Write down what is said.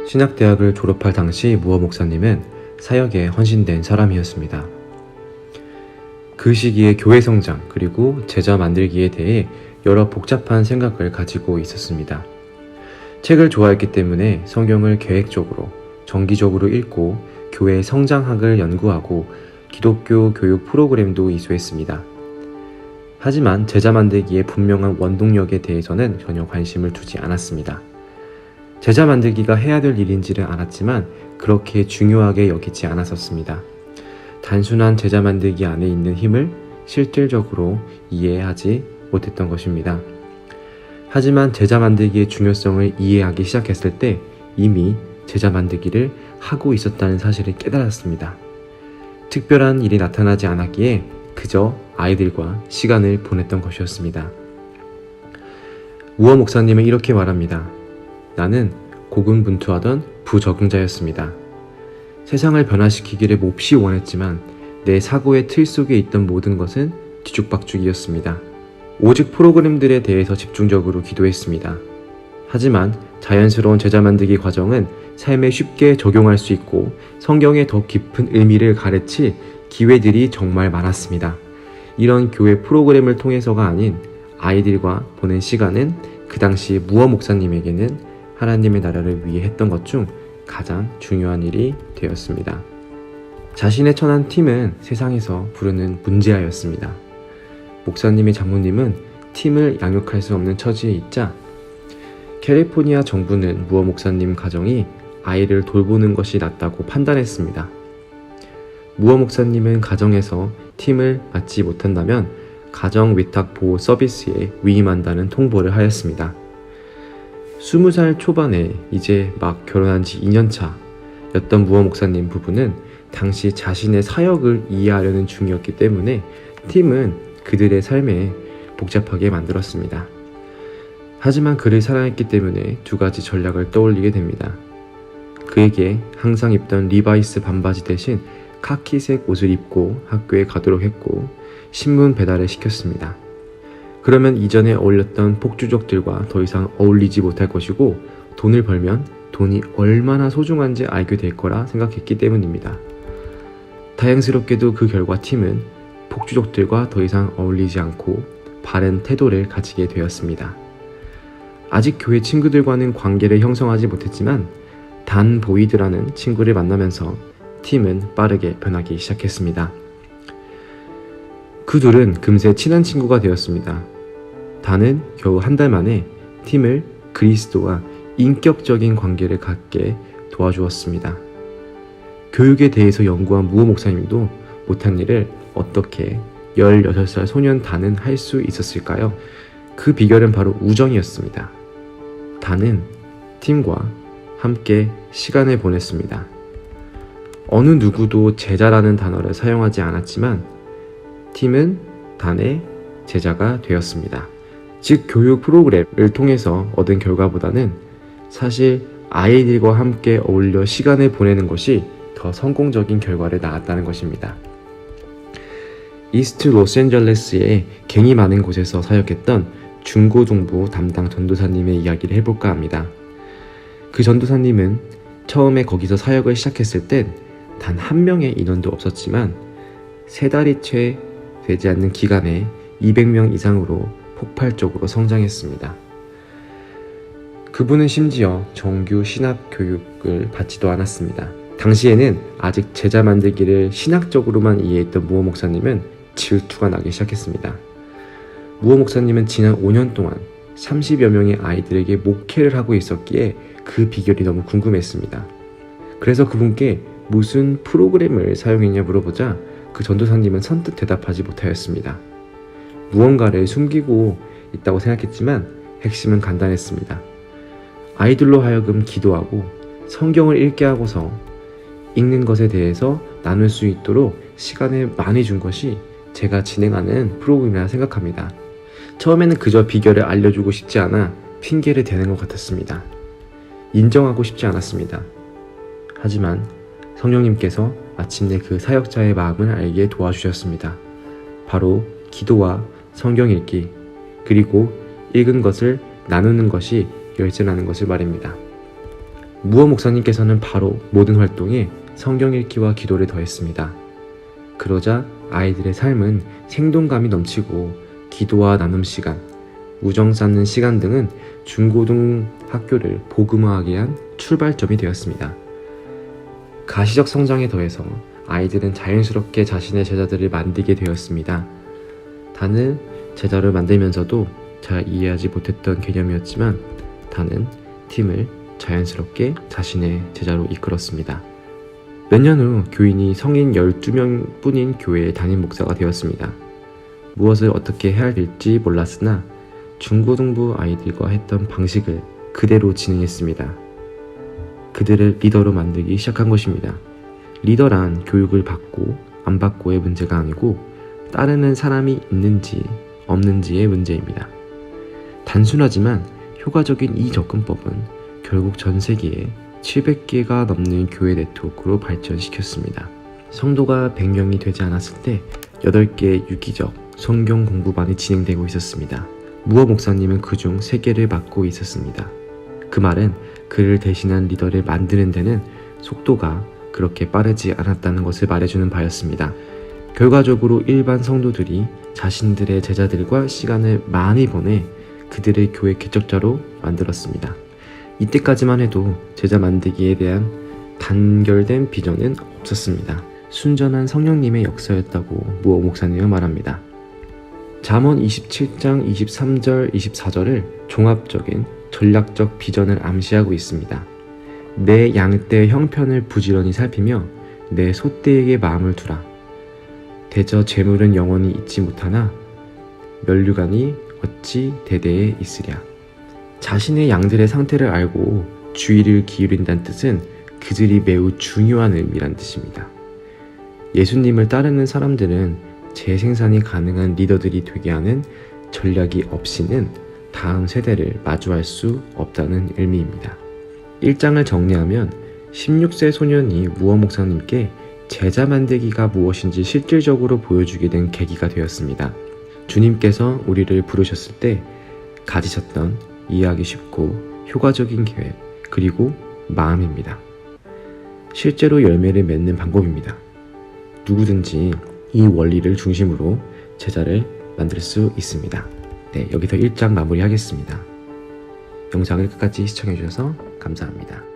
신학대학을 졸업할 당시 무어 목사님은 사역에 헌신된 사람이었습니다. 그 시기에 교회 성장 그리고 제자 만들기에 대해 여러 복잡한 생각을 가지고 있었습니다. 책을 좋아했기 때문에 성경을 계획적으로, 정기적으로 읽고 교회 성장학을 연구하고 기독교 교육 프로그램도 이수했습니다. 하지만 제자 만들기의 분명한 원동력에 대해서는 전혀 관심을 두지 않았습니다. 제자 만들기가 해야 될 일인지를 알았지만 그렇게 중요하게 여기지 않았었습니다. 단순한 제자 만들기 안에 있는 힘을 실질적으로 이해하지 못했던 것입니다. 하지만 제자 만들기의 중요성을 이해하기 시작했을 때 이미 제자 만들기를 하고 있었다는 사실을 깨달았습니다. 특별한 일이 나타나지 않았기에 그저 아이들과 시간을 보냈던 것이었습니다. 무어 목사님은 이렇게 말합니다. 나는 고군분투하던 부적응자였습니다. 세상을 변화시키기를 몹시 원했지만 내 사고의 틀 속에 있던 모든 것은 뒤죽박죽이었습니다. 오직 프로그램들에 대해서 집중적으로 기도했습니다. 하지만 자연스러운 제자 만들기 과정은 삶에 쉽게 적용할 수 있고 성경의 더 깊은 의미를 가르칠 기회들이 정말 많았습니다. 이런 교회 프로그램을 통해서가 아닌 아이들과 보낸 시간은 그 당시 무어 목사님에게는 하나님의 나라를 위해 했던 것 중 가장 중요한 일이 되었습니다. 자신의 처한 팀은 세상에서 부르는 문제아였습니다. 목사님의 장모님은 팀을 양육할 수 없는 처지에 있자 캘리포니아 정부는 무어 목사님 가정이 아이를 돌보는 것이 낫다고 판단했습니다. 무어 목사님은 가정에서 팀을 맡지 못한다면 가정 위탁 보호 서비스에 위임한다는 통보를 하였습니다. 20살 초반에 이제 막 결혼한 지 2년차였던 무어 목사님 부부는 당시 자신의 사역을 이해하려는 중이었기 때문에 팀은 그들의 삶에 복잡하게 만들었습니다. 하지만 그를 사랑했기 때문에 두 가지 전략을 떠올리게 됩니다. 그에게 항상 입던 리바이스 반바지 대신 카키색 옷을 입고 학교에 가도록 했고 신문 배달을 시켰습니다. 그러면 이전에 어울렸던 폭주족들과 더 이상 어울리지 못할 것이고 돈을 벌면 돈이 얼마나 소중한지 알게 될 거라 생각했기 때문입니다. 다행스럽게도 그 결과 팀은 폭주족들과 더 이상 어울리지 않고 바른 태도를 가지게 되었습니다. 아직 교회 친구들과는 관계를 형성하지 못했지만 단 보이드라는 친구를 만나면서 팀은 빠르게 변하기 시작했습니다. 그 둘은 금세 친한 친구가 되었습니다. 단은 겨우 한 달 만에 팀을 그리스도와 인격적인 관계를 갖게 도와주었습니다. 교육에 대해서 연구한 무어 목사님도 못한 일을 어떻게 16살 소년 단은 할 수 있었을까요? 그 비결은 바로 우정이었습니다. 단은 팀과 함께 시간을 보냈습니다. 어느 누구도 제자라는 단어를 사용하지 않았지만 팀은 단의 제자가 되었습니다. 즉 교육 프로그램을 통해서 얻은 결과보다는 사실 아이들과 함께 어울려 시간을 보내는 것이 더 성공적인 결과를 낳았다는 것입니다. 이스트 로스앤젤레스의 갱이 많은 곳에서 사역했던 중고등부 담당 전도사님의 이야기를 해볼까 합니다. 그 전도사님은 처음에 거기서 사역을 시작했을 땐 단 한 명의 인원도 없었지만 3달이 채 되지 않는 기간에 200명 이상으로 폭발적으로 성장했습니다. 그분은 심지어 정규 신학 교육을 받지도 않았습니다. 당시에는 아직 제자 만들기를 신학적으로만 이해했던 무어 목사님은 질투가 나기 시작했습니다. 무어 목사님은 지난 5년 동안 30여 명의 아이들에게 목회를 하고 있었기에 그 비결이 너무 궁금했습니다. 그래서 그분께 무슨 프로그램을 사용했냐 물어보자 그 전도사님은 선뜻 대답하지 못하였습니다. 무언가를 숨기고 있다고 생각했지만 핵심은 간단했습니다. 아이들로 하여금 기도하고 성경을 읽게 하고서 읽는 것에 대해서 나눌 수 있도록 시간을 많이 준 것이 제가 진행하는 프로그램이라 생각합니다. 처음에는 그저 비결을 알려주고 싶지 않아 핑계를 대는 것 같았습니다. 인정하고 싶지 않았습니다. 하지만 성령님께서 마침내 그 사역자의 마음을 알게 도와주셨습니다. 바로 기도와 성경 읽기, 그리고 읽은 것을 나누는 것이 열쇠라는 것을 말입니다. 무어 목사님께서는 바로 모든 활동에 성경 읽기와 기도를 더했습니다. 그러자 아이들의 삶은 생동감이 넘치고 기도와 나눔 시간, 우정 쌓는 시간 등은 중고등학교를 복음화하게 한 출발점이 되었습니다. 가시적 성장에 더해서 아이들은 자연스럽게 자신의 제자들을 만들게 되었습니다. 단은 제자를 만들면서도 잘 이해하지 못했던 개념이었지만 단은 팀을 자연스럽게 자신의 제자로 이끌었습니다. 몇 년 후 교인이 성인 12명 뿐인 교회의 담임 목사가 되었습니다. 무엇을 어떻게 해야 될지 몰랐으나 중고등부 아이들과 했던 방식을 그대로 진행했습니다. 그들을 리더로 만들기 시작한 것입니다. 리더란 교육을 받고 안 받고의 문제가 아니고 따르는 사람이 있는지 없는지의 문제입니다. 단순하지만 효과적인 이 접근법은 결국 전 세계에 700개가 넘는 교회 네트워크로 발전시켰습니다. 성도가 100명이 되지 않았을 때 8개의 유기적 성경 공부반이 진행되고 있었습니다. 무어 목사님은 그중 3개를 맡고 있었습니다. 그 말은 그를 대신한 리더를 만드는 데는 속도가 그렇게 빠르지 않았다는 것을 말해주는 바였습니다. 결과적으로 일반 성도들이 자신들의 제자들과 시간을 많이 보내 그들의 교회 개척자로 만들었습니다. 이때까지만 해도 제자 만들기에 대한 단결된 비전은 없었습니다. 순전한 성령님의 역사였다고 무어 목사님은 말합니다. 잠언 27장 23절 24절을 종합적인 전략적 비전을 암시하고 있습니다. 내 양떼의 형편을 부지런히 살피며 내 소떼에게 마음을 두라. 대저 재물은 영원히 있지 못하나 면류관이 어찌 대대에 있으랴. 자신의 양들의 상태를 알고 주의를 기울인다는 뜻은 그들이 매우 중요한 의미란 뜻입니다. 예수님을 따르는 사람들은 재생산이 가능한 리더들이 되게 하는 전략이 없이는 다음 세대를 마주할 수 없다는 의미입니다. 1장을 정리하면 16세 소년이 무어 목사님께 제자 만들기가 무엇인지 실질적으로 보여주게 된 계기가 되었습니다. 주님께서 우리를 부르셨을 때 가지셨던 이해하기 쉽고 효과적인 계획 그리고 마음입니다. 실제로 열매를 맺는 방법입니다. 누구든지 이 원리를 중심으로 제자를 만들 수 있습니다. 네, 여기서 1장 마무리하겠습니다. 영상을 끝까지 시청해주셔서 감사합니다.